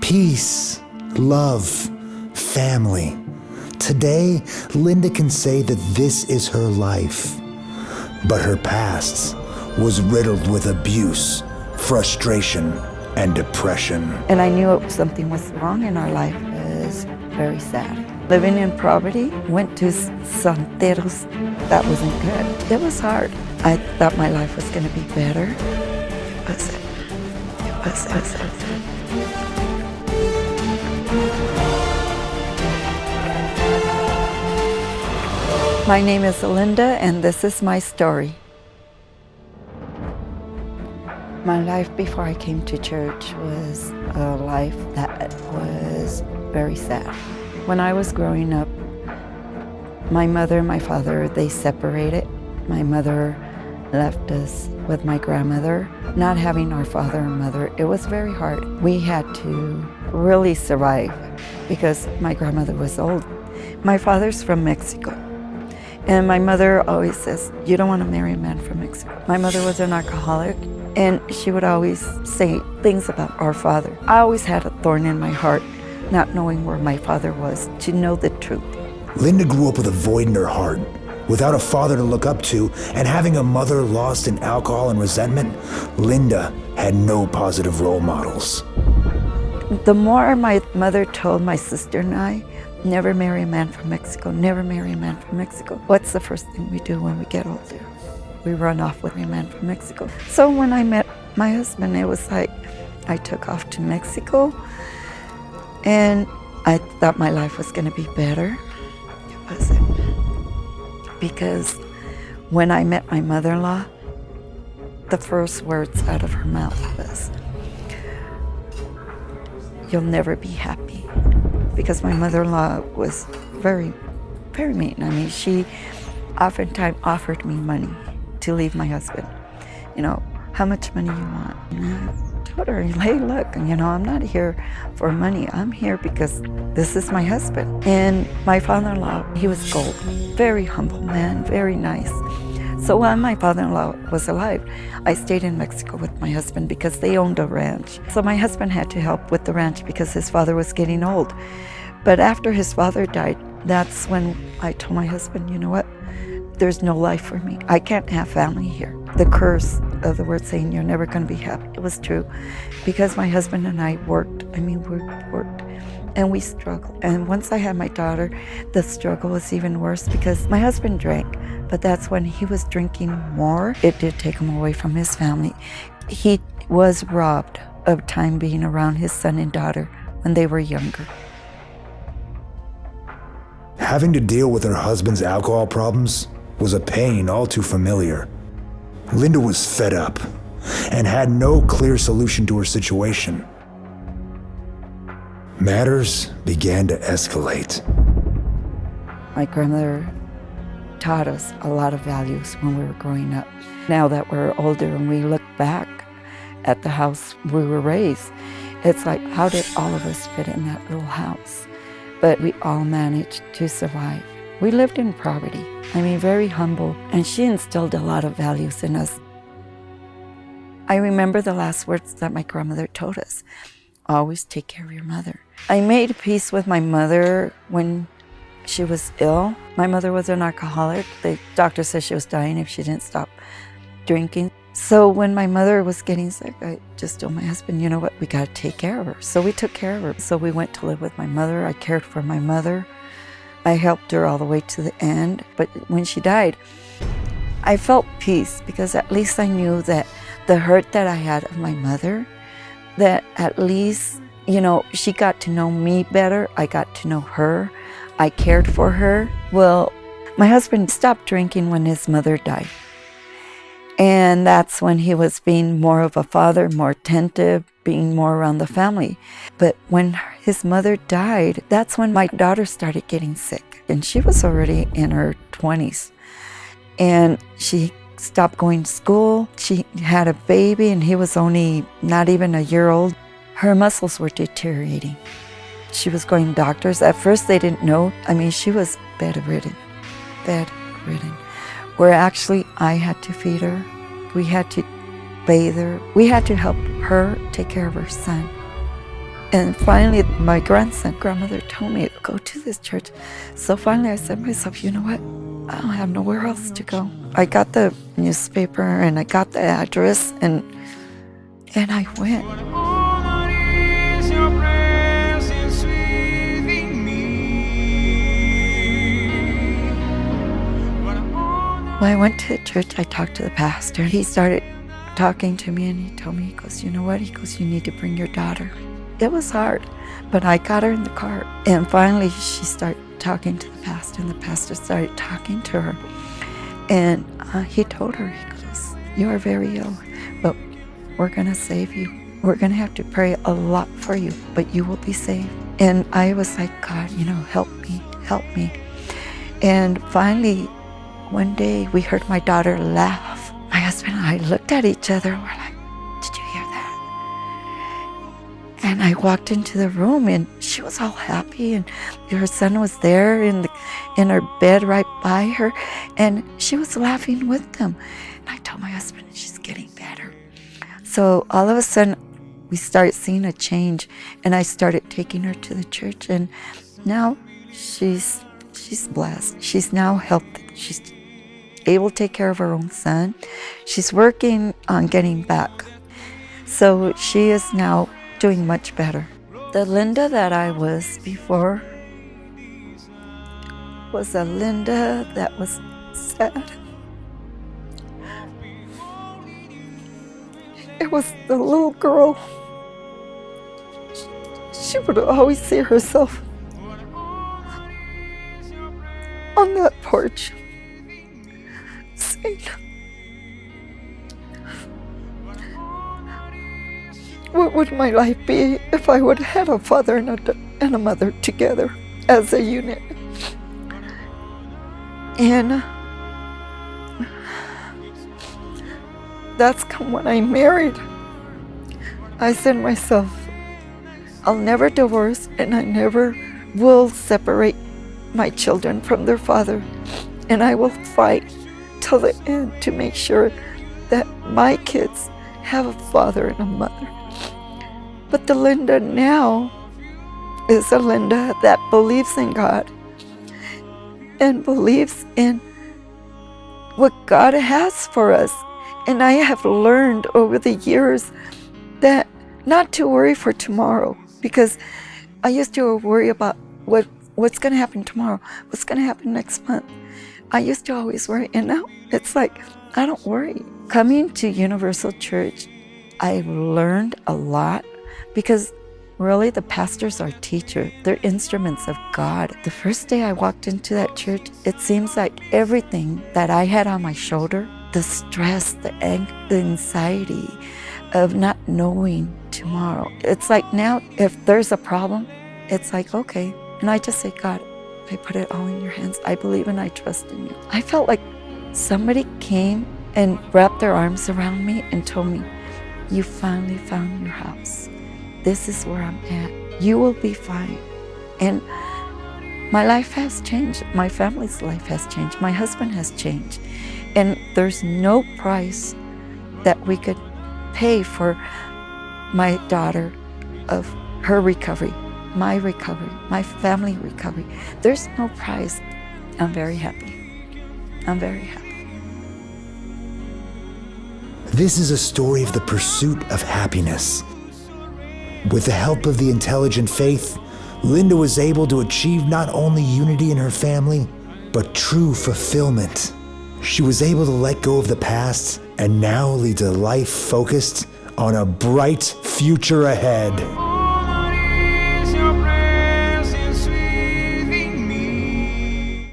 peace, love, family. Today, Linda can say that this is her life. But her past was riddled with abuse, frustration, and depression. And I knew something was wrong in our life. It was very sad. Living in poverty, went to santeros. That wasn't good. It was hard. I thought my life was going to be better. It wasn't. It wasn't. My name is Linda, and this is my story. My life before I came to church was a life that was very sad. When I was growing up, my mother and my father, they separated. My mother left us with my grandmother. Not having our father and mother, it was very hard. We had to really survive because my grandmother was old. My father's from Mexico. And my mother always says, you don't want to marry a man from Mexico. My mother was an alcoholic, and she would always say things about our father. I always had a thorn in my heart, not knowing where my father was, to know the truth. Linda grew up with a void in her heart. Without a father to look up to, and having a mother lost in alcohol and resentment, Linda had no positive role models. The more my mother told my sister and I, never marry a man from Mexico, never marry a man from Mexico. What's the first thing we do when we get older? We run off with a man from Mexico. So when I met my husband, it was like I took off to Mexico, and I thought my life was going to be better. It wasn't. Because when I met my mother-in-law, the first words out of her mouth was, "You'll never be happy." Because my mother-in-law was very, very mean. I mean, she oftentimes offered me money to leave my husband. You know, how much money you want? And I told her, hey, look, you know, I'm not here for money. I'm here because this is my husband. And my father-in-law, he was gold. Very humble man, very nice. So while my father-in-law was alive, I stayed in Mexico with my husband because they owned a ranch. So my husband had to help with the ranch because his father was getting old. But after his father died, that's when I told my husband, you know what? There's no life for me. I can't have family here. The curse of the word saying you're never going to be happy, it was true. Because my husband and I worked. We worked. And we struggled. And once I had my daughter, the struggle was even worse because my husband drank. But that's when he was drinking more. It did take him away from his family. He was robbed of time being around his son and daughter when they were younger. Having to deal with her husband's alcohol problems was a pain all too familiar. Linda was fed up and had no clear solution to her situation. Matters began to escalate. My grandmother taught us a lot of values when we were growing up. Now that we're older and we look back at the house we were raised, it's like, how did all of us fit in that little house? But we all managed to survive. We lived in poverty. Very humble, and she instilled a lot of values in us. I remember the last words that my grandmother told us. Always take care of your mother. I made peace with my mother when she was ill. My mother was an alcoholic. The doctor said she was dying if she didn't stop drinking. So when my mother was getting sick, I just told my husband, you know what, we got to take care of her. So we took care of her. So we went to live with my mother. I cared for my mother. I helped her all the way to the end. But when she died, I felt peace because at least I knew that the hurt that I had of my mother, that at least, you know, she got to know me better. I got to know her. I cared for her. Well, my husband stopped drinking when his mother died. And that's when he was being more of a father, more attentive, being more around the family. But when his mother died, that's when my daughter started getting sick. And she was already in her 20s. And she stopped going to school. She had a baby, and he was only not even a year old. Her muscles were deteriorating. She was going to doctors. At first, they didn't know. She was bedridden. Where actually I had to feed her. We had to bathe her. We had to help her take care of her son. And finally, my grandmother told me to go to this church. So finally I said to myself, you know what? I don't have nowhere else to go. I got the newspaper and I got the address and I went. When I went to the church, I talked to the pastor. He started talking to me and he told me, he goes, you know what? He goes, you need to bring your daughter. It was hard, but I got her in the car. And finally she started talking to the pastor and the pastor started talking to her. And he told her, he goes, you are very ill, but we're gonna save you. We're gonna have to pray a lot for you, but you will be saved. And I was like, God, you know, help me, help me. And finally, one day we heard my daughter laugh. My husband and I looked at each other and we're like, did you hear that? And I walked into the room and she was all happy and her son was there in her bed right by her and she was laughing with them. And I told my husband, she's getting better. So all of a sudden we started seeing a change and I started taking her to the church and now she's blessed. She's now healthy. She's able to take care of her own son. She's working on getting back. So she is now doing much better. The Linda that I was before was a Linda that was sad. It was the little girl. She would always see herself on that porch saying, what would my life be if I would have had a father and a mother together as a unit? And that's when I married. I said to myself, I'll never divorce and I never will separate my children from their father. And I will fight till the end to make sure that my kids have a father and a mother. But the Linda now is a Linda that believes in God and believes in what God has for us. And I have learned over the years that not to worry for tomorrow, because I used to worry about what's going to happen tomorrow, what's going to happen next month. I used to always worry, and now it's like, I don't worry. Coming to Universal Church, I've learned a lot because really the pastors are teachers. They're instruments of God. The first day I walked into that church, it seems like everything that I had on my shoulder, the stress, the anxiety of not knowing tomorrow. It's like now if there's a problem, it's like, okay. And I just say, God, I put it all in your hands. I believe and I trust in you. I felt like somebody came and wrapped their arms around me and told me, you finally found your house. This is where I'm at. You will be fine. And my life has changed. My family's life has changed. My husband has changed. And there's no price that we could pay for my daughter of her recovery, my family recovery. There's no price. I'm very happy. I'm very happy. This is a story of the pursuit of happiness. With the help of the intelligent faith, Linda was able to achieve not only unity in her family, but true fulfillment. She was able to let go of the past and now leads a life focused on a bright future ahead.